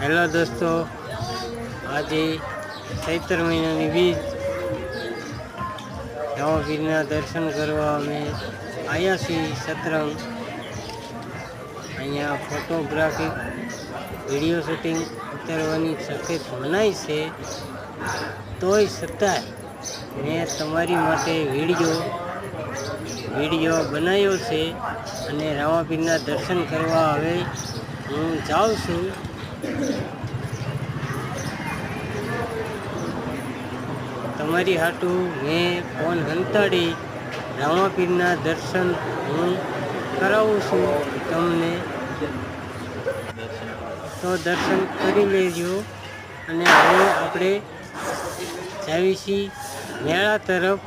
Hello દોસ્તો, આજે ચૈત્ર મહિનાની બીજ રામાપીરના દર્શન કરવા અમે આવ્યા છીએ સતરંગ. અહીંયા ફોટોગ્રાફી વિડીયો શૂટિંગ ઉતારવાની સખત મનાઈ છે, તોય છતાંય મેં તમારી માટે વિડીયો બનાવ્યો છે અને રામાપીરના દર્શન કરવા હવે હું જાઉં છું. તમારી હાટું મેં ફોન હંતાડી રામાપીરના દર્શન હું કરાવું છું તમને, તો દર્શન કરી લેજો. અને હવે આપણે જાવી છીએ મેળા તરફ.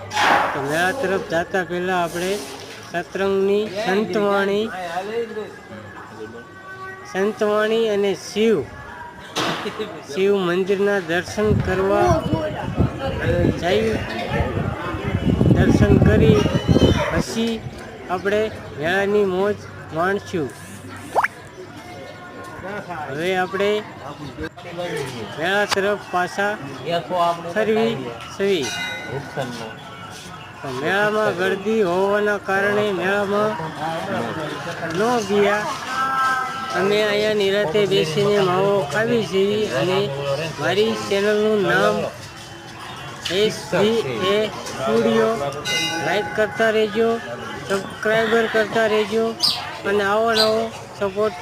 તો મેળા તરફ જતા પહેલાં આપણે સતરંગની સંતવાણી અને શિવ મંદિરના દર્શન કરવા જઈ. દર્શન કરી પછી આપણે મેળાની મોજ માણશું. હવે આપણે મેળા તરફ પાછા ફરવી સવી. મેળામાં ગળદી હોવાના કારણે મેળામાં ન ગયા. અમે અહીંયા નિરાતે બેસીને માવો ખાવી છીએ. અને મારી ચેનલનું નામ SVA સ્ટુડિયો. લાઈક કરતા રહેજો, સબસ્ક્રાઈબર કરતા રહેજો અને આવો નવો સપોર્ટ